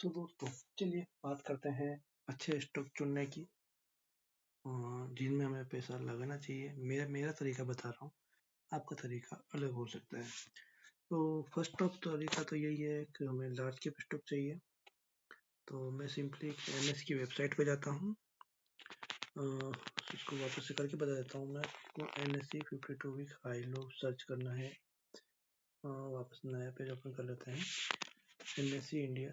सो दोस्तों, चलिए बात करते हैं अच्छे स्टॉक चुनने की, जिनमें हमें पैसा लगाना चाहिए। मेरा तरीका बता रहा हूँ, आपका तरीका अलग हो सकता है। तो फर्स्ट ऑफ तरीका तो यही है कि हमें लार्ज कैप स्टॉक चाहिए। तो मैं सिंपली एनएस की वेबसाइट पे जाता हूँ, इसको वापस से करके बता देता हूँ मैं आपको। NSE 52 week high low search करना है। वापस नया पेज ओपन कर लेते हैं। NSE India,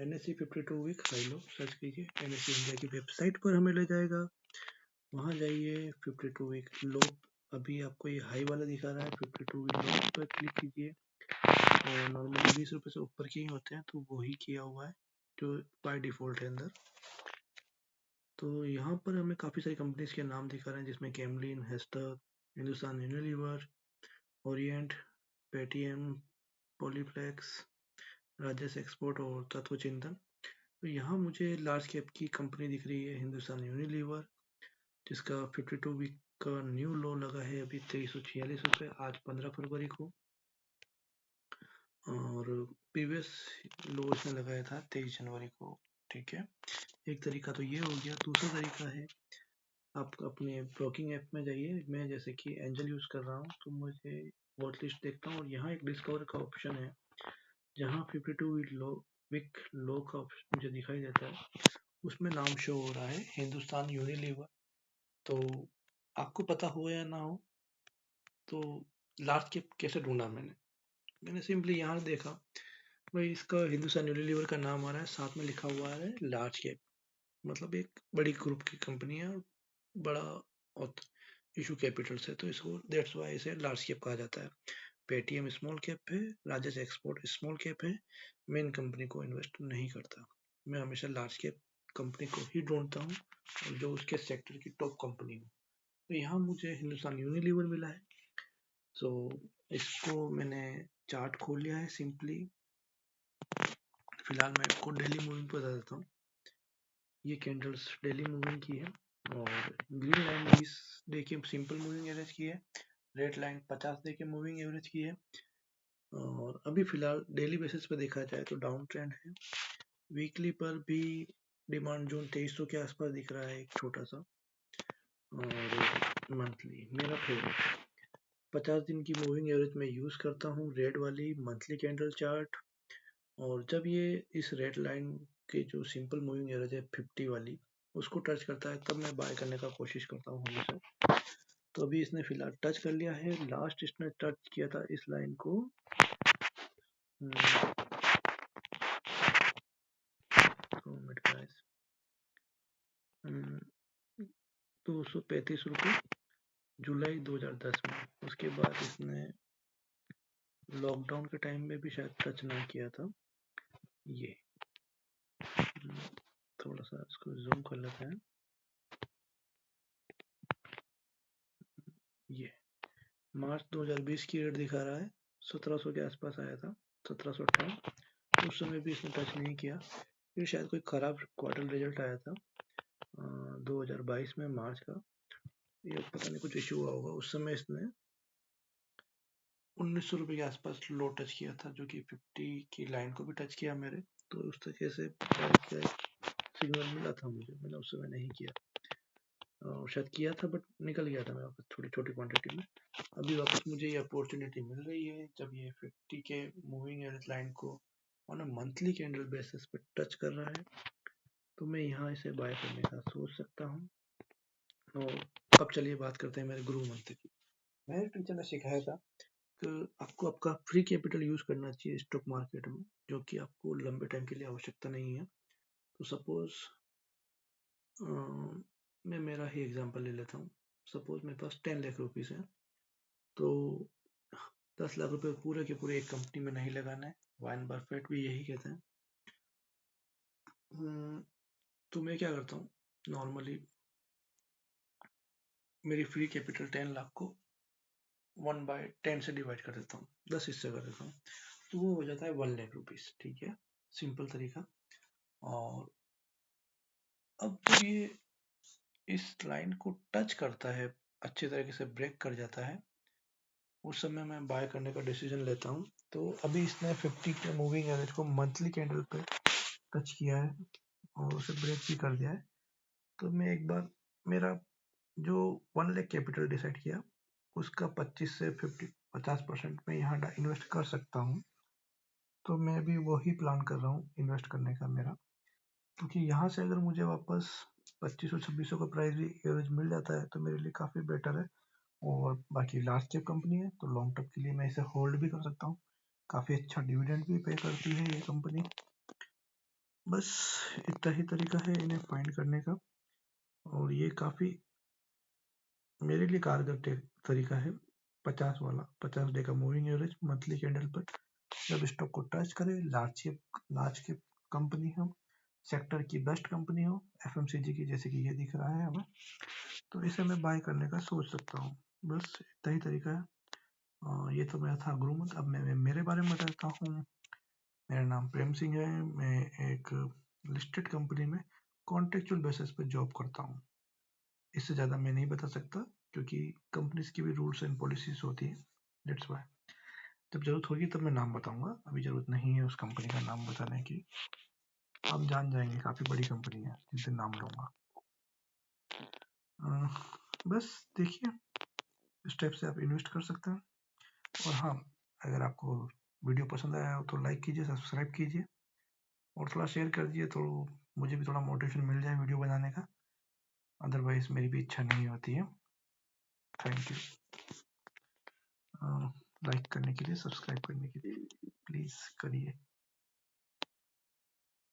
NSE 52 week high low search कीजिए। NSE इंडिया की वेबसाइट पर हमें ले जाएगा। वहाँ जाइए, 52 वीक लो, अभी आपको ये हाई वाला दिखा रहा है। 52 वीक लो पर क्लिक कीजिए और नॉर्मली 20 रुपये से ऊपर के ही होते हैं, तो वही किया हुआ है जो बाय डिफ़ॉल्ट है अंदर। तो यहाँ पर हमें काफ़ी सारी कंपनीज के नाम दिखा रहे हैं, जिसमें Camlin, Hester, Hindustan Unilever, Orient, Paytm, Polyplex, Rajesh export और तत्व चिंतन। तो यहाँ मुझे लार्ज कैप की कंपनी दिख रही है हिंदुस्तान यूनिलीवर, जिसका 52 वीक का न्यू लो लगा है अभी 2346 रुपये, आज 15 फरवरी को। और प्रीवियस लो इसने लगाया था 23 जनवरी को। ठीक है, एक तरीका तो ये हो गया। दूसरा तरीका है, आप अपने ब्रोकिंग ऐप में जाइए। मैं जैसे कि एंजल यूज़ कर रहा हूँ, तो मुझे वॉच लिस्ट देखता हूँ और यहाँ एक डिस्कवर का ऑप्शन है, जहाँ 52 वीक लो का ऑप्शन मुझे दिखाई देता है। उसमें नाम शो हो रहा है हिंदुस्तान यूनिलीवर। तो आपको पता हो या ना हो, तो लार्ज कैप कैसे ढूंढा मैंने सिंपली यहाँ देखा, भाई इसका हिंदुस्तान यूनिलीवर का नाम आ रहा है, साथ में लिखा हुआ है लार्ज कैप, मतलब एक बड़ी ग्रुप की कंपनी है और बड़ा इशू कैपिटल से, तो इसको दैट्स वाई इसे लार्ज कैप कहा जाता है। पेटीएम स्मॉल कैप है, राजेश एक्सपोर्ट स्मॉल कैप है। मेन कंपनी को इन्वेस्ट नहीं करता। मैं हमेशा लार्ज कैप कंपनी को ही ढूंढता हूँ और जो उसके सेक्टर की टॉप कंपनी हो। तो यहाँ मुझे हिंदुस्तान यूनिलीवर मिला है। तो इसको मैंने चार्ट खोल लिया है सिंपली। फिलहाल मैं आपको डेली मूविंग पर बता देता हूँ। ये कैंडल्स डेली मूविंग की है और ग्रीन लाइन 20 डे की सिंपल मूविंग एवरेज की है, रेड लाइन 50 डे के मूविंग एवरेज की है। और अभी फिलहाल डेली बेसिस पे देखा जाए तो डाउन ट्रेंड है। वीकली पर भी डिमांड जोन 2300 के आसपास दिख रहा है, एक छोटा सा। और मंथली मेरा फेवरेट 50 दिन की मूविंग एवरेज में यूज़ करता हूँ, रेड वाली मंथली कैंडल चार्ट। और जब ये इस रेड लाइन के जो सिंपल मूविंग एवरेज है 50 वाली, उसको टच करता है, तब मैं बाय करने का कोशिश करता हूँ हमेशा। तो अभी इसने फिलहाल टच कर लिया है। लास्ट इसने टच किया था इस लाइन को 235 रुपये जुलाई 2010 में। उसके बाद इसने लॉकडाउन के टाइम में भी शायद टच ना किया था। ये थोड़ा सा इसको जूम कर लेते हैं। ये मार्च 2020 की रेट दिखा रहा है, 1700 के आसपास आया था, 1758। उस समय भी इसने टच नहीं किया। फिर शायद कोई ख़राब क्वार्टर रिजल्ट आया था 2022 में मार्च का, ये पता नहीं कुछ इशू हुआ होगा। उस समय इसने 1900 रुपये के आसपास लो टच किया था, जो कि 50 की लाइन को भी टच किया मेरे। तो उस तरीके से सिग्नल मिला था मुझे, मैंने उस समय नहीं किया, शायद किया था बट निकल गया था मेरा वापस छोटी छोटी क्वांटिटी में। अभी वापस मुझे ये अपॉर्चुनिटी मिल रही है, जब ये 50 के मूविंग एवरेज लाइन को on a monthly candle basis पे टच कर रहा है, तो मैं यहाँ इसे बाय करने का सोच सकता हूँ। और अब चलिए बात करते हैं मेरे गुरु मंत्र की। मेरे टीचर ने सिखाया था कि आपको आपका फ्री कैपिटल यूज करना चाहिए स्टॉक मार्केट में, जो कि आपको लंबे टाइम के लिए आवश्यकता नहीं है। तो सपोज मैं मेरा ही एग्जांपल ले लेता हूँ। सपोज मेरे पास 10 लाख रुपीज़ है, तो 10 लाख रुपए पूरे के पूरे एक कंपनी में नहीं लगाना है। वारेन बफेट भी यही कहते हैं। तो मैं क्या करता हूँ, नॉर्मली मेरी फ्री कैपिटल 10 लाख को 1/10 से डिवाइड कर देता हूँ, 10 हिस्से कर देता हूँ, तो वो हो जाता है 1 लाख रुपीज़। ठीक है, सिंपल तरीका। और अब जब ये इस लाइन को टच करता है, अच्छे तरीके से ब्रेक कर जाता है, उस समय मैं बाय करने का डिसीजन लेता हूँ। तो अभी इसने 50 के मूविंग एवरेज को मंथली कैंडल पे टच किया है और उसे ब्रेक भी कर दिया है। तो मैं एक बार मेरा जो 1 लाख कैपिटल डिसाइड किया उसका 25 से 50% में यहाँ इन्वेस्ट कर सकता हूँ। तो मैं भी वही प्लान कर रहा हूँ इन्वेस्ट करने का मेरा, क्योंकि यहाँ से अगर मुझे वापस 2500-2600 का प्राइस भी एवरेज मिल जाता है तो मेरे लिए काफ़ी बेटर है। और बाकी लार्ज कैप कंपनी है तो लॉन्ग टर्म के लिए मैं इसे होल्ड भी कर सकता हूँ। काफ़ी अच्छा डिविडेंड भी पे करती है ये कंपनी। बस इतना ही तरीका है इन्हें फाइंड करने का, और ये काफ़ी मेरे लिए कारगर तरीका है। 50 डे का मूविंग एवरेज मंथली कैंडल पर जब स्टॉक को टच करे, लार्ज कैप कंपनी हो, सेक्टर की बेस्ट कंपनी हो, एफएमसीजी की, जैसे कि ये दिख रहा है हमें, तो इसे मैं बाय करने का सोच सकता हूँ। बस इतना ही तरीका है। ये तो मेरा था गुरुमत। अब मैं मेरे बारे में बताता हूँ। मेरा नाम प्रेम सिंह है। मैं एक लिस्टेड कंपनी में कॉन्ट्रेक्चुअल बेसिस पे जॉब करता हूँ। इससे ज़्यादा मैं नहीं बता सकता क्योंकि कंपनीज की भी रूल्स एंड पॉलिसीज होती है। दैट्स वाई जब जरूरत होगी तब मैं नाम बताऊंगा, अभी जरूरत नहीं है उस कंपनी का नाम बताने की। आप जान जाएंगे, काफ़ी बड़ी कंपनी है जिस दिन नाम लूँगा। बस देखिए, इस टाइप से आप इन्वेस्ट कर सकते हैं। और हाँ, अगर आपको वीडियो पसंद आया हो तो लाइक कीजिए, सब्सक्राइब कीजिए और थोड़ा शेयर कर दीजिए, तो मुझे भी थोड़ा मोटिवेशन मिल जाए वीडियो बनाने का। अदरवाइज मेरी भी इच्छा नहीं होती है। Thank you. लाइक करने के लिए, सब्सक्राइब करने के लिए प्लीज़ करिए।